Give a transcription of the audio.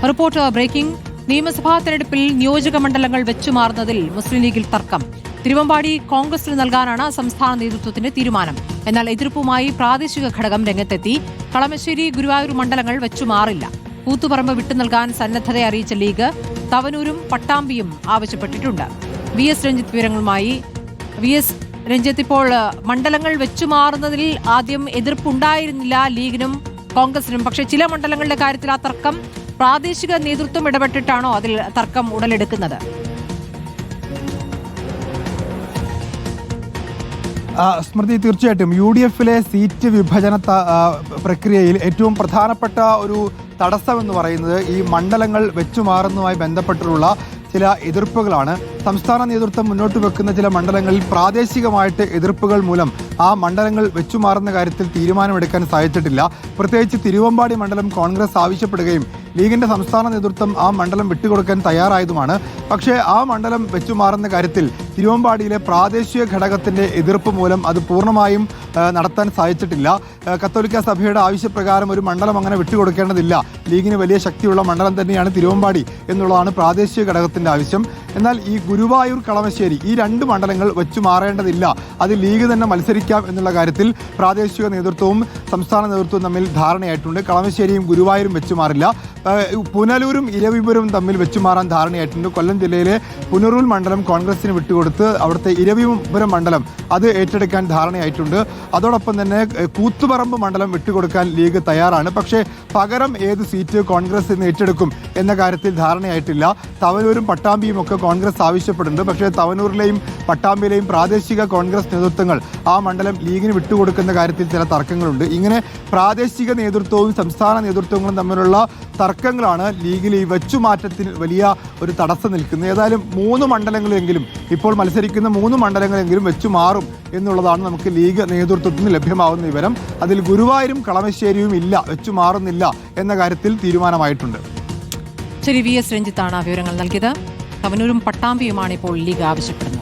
Report breaking. നിയമസഭാ തെരഞ്ഞെടുപ്പിൽ നിയോജക മണ്ഡലങ്ങൾ വെച്ചുമാറുന്നതിൽ മുസ്ലിം ലീഗിൽ തർക്കം. തിരുവമ്പാടി കോൺഗ്രസിന് നൽകാനാണ് സംസ്ഥാന നേതൃത്വത്തിന്റെ തീരുമാനം. എന്നാൽ എതിർപ്പുമായി പ്രാദേശിക ഘടകം രംഗത്തെത്തി. കളമശ്ശേരി, ഗുരുവായൂർ മണ്ഡലങ്ങൾ വെച്ചുമാറില്ല. കൂത്തുപറമ്പ് വിട്ടു നൽകാൻ സന്നദ്ധത അറിയിച്ച ലീഗ് തവനൂരും പട്ടാമ്പിയും ആവശ്യപ്പെട്ടിട്ടുണ്ട്. വി എസ് രഞ്ജിത്ത് വിവരങ്ങളുമായി. വി എസ് രഞ്ജിത്ത്, ഇപ്പോൾ മണ്ഡലങ്ങൾ വെച്ചുമാറുന്നതിൽ ആദ്യം എതിർപ്പുണ്ടായിരുന്നില്ല ലീഗിനും കോൺഗ്രസിനും. പക്ഷേ ചില മണ്ഡലങ്ങളുടെ കാര്യത്തിൽ ആ തർക്കം പ്രാദേശിക നേതൃത്വം ഇടപെട്ടിട്ടാണോ അതിൽ തർക്കം ഉടലെടുക്കുന്നത്? സ്മൃതി, തീർച്ചയായിട്ടും UDF-ലെ സീറ്റ് വിഭജന പ്രക്രിയയിൽ ഏറ്റവും പ്രധാനപ്പെട്ട ഒരു തടസ്സമെന്ന് പറയുന്നത് ഈ മണ്ഡലങ്ങൾ വെച്ചുമാറുന്നതുമായി ബന്ധപ്പെട്ടുള്ള ചില എതിർപ്പുകളാണ്. സംസ്ഥാന നേതൃത്വം മുന്നോട്ട് വെക്കുന്ന ചില മണ്ഡലങ്ങളിൽ പ്രാദേശികമായിട്ട് എതിർപ്പുകൾ മൂലം ആ മണ്ഡലങ്ങൾ വെച്ചുമാറുന്ന കാര്യത്തിൽ തീരുമാനമെടുക്കാൻ സാധിച്ചിട്ടില്ല. പ്രത്യേകിച്ച് തിരുവമ്പാടി മണ്ഡലം കോൺഗ്രസ് ആവശ്യപ്പെടുകയും ലീഗിന്റെ സംസ്ഥാന നേതൃത്വം ആ മണ്ഡലം വിട്ടുകൊടുക്കാൻ തയ്യാറായതുമാണ്. പക്ഷേ ആ മണ്ഡലം വെച്ചുമാറുന്ന കാര്യത്തിൽ തിരുവമ്പാടിയിലെ പ്രാദേശിക ഘടകത്തിന്റെ എതിർപ്പ് മൂലം അത് പൂർണ്ണമായും നടത്താൻ സാധിച്ചിട്ടില്ല. കത്തോലിക്ക സഭയുടെ ആവശ്യപ്രകാരം ഒരു മണ്ഡലം അങ്ങനെ വിട്ടുകൊടുക്കേണ്ടതില്ല. ലീഗിന് വലിയ ശക്തിയുള്ള മണ്ഡലം തന്നെയാണ് തിരുവമ്പാടി എന്നുള്ളതാണ് പ്രാദേശിക ഘടകത്തിന്റെ ആവശ്യം. എന്നാൽ ഈ ഗുരുവായൂർ, കളമശ്ശേരി ഈ രണ്ട് മണ്ഡലങ്ങൾ വെച്ചുമാറേണ്ടതില്ല, അത് ലീഗ് തന്നെ മത്സരിക്കാം എന്നുള്ള കാര്യത്തിൽ പ്രാദേശിക നേതൃത്വവും സംസ്ഥാന നേതൃത്വവും തമ്മിൽ ധാരണയായിട്ടുണ്ട്. കളമശ്ശേരിയും ഗുരുവായൂരും വെച്ചുമാറില്ല. പുനലൂരും ഇരവിപുരം തമ്മിൽ വെച്ചുമാറാൻ ധാരണയായിട്ടുണ്ട്. കൊല്ലം ജില്ലയിലെ പുനലൂർ മണ്ഡലം കോൺഗ്രസിന് വിട്ടുകൊടുത്ത് അവിടുത്തെ ഇരവിപുരം മണ്ഡലം അത് ഏറ്റെടുക്കാൻ ധാരണയായിട്ടുണ്ട്. അതോടൊപ്പം തന്നെ കൂത്തുപറമ്പ് മണ്ഡലം വിട്ടുകൊടുക്കാൻ ലീഗ് തയ്യാറാണ്. പക്ഷേ പകരം ഏത് സീറ്റ് കോൺഗ്രസ് ഇന്ന് ഏറ്റെടുക്കും എന്ന കാര്യത്തിൽ ധാരണയായിട്ടില്ല. തവനൂരും പട്ടാമ്പിയും ഒക്കെ കോൺഗ്രസ് ആവശ്യപ്പെടുന്നുണ്ട്. പക്ഷേ തവനൂരിലെയും പട്ടാമ്പിയിലെയും പ്രാദേശിക കോൺഗ്രസ് നേതൃത്വങ്ങൾ ആ മണ്ഡലം ലീഗിന് വിട്ടുകൊടുക്കുന്ന കാര്യത്തിൽ ചില തർക്കങ്ങളുണ്ട്. ഇങ്ങനെ പ്രാദേശിക നേതൃത്വവും സംസ്ഥാന നേതൃത്വങ്ങളും തമ്മിലുള്ള തർക്കങ്ങളാണ് ലീഗിൽ ഈ വെച്ചുമാറ്റത്തിന് വലിയ ഒരു തടസ്സം നിൽക്കുന്നത്. ഏതായാലും 3 മണ്ഡലങ്ങളെങ്കിലും ഇപ്പോൾ മത്സരിക്കുന്ന 3 മണ്ഡലങ്ങളെങ്കിലും വെച്ചുമാറും എന്നുള്ളതാണ് നമുക്ക് ലീഗ് നേതൃത്വത്തിന് ലഭ്യമാവുന്ന വിവരം. അതിൽ ഗുരുവായൂരും കളമശ്ശേരിയും ഇല്ല, വെച്ചുമാറുന്നില്ല എന്ന കാര്യത്തിൽ തീരുമാനമായിട്ടുണ്ട്. ശരി, വി എസ് രഞ്ജിത്താണ് വിവരങ്ങൾ നൽകിയത്. തവനൂരും പട്ടാമ്പിയുമാണ് ഇപ്പോൾ ലീഗ് ആവശ്യപ്പെടുന്നത്.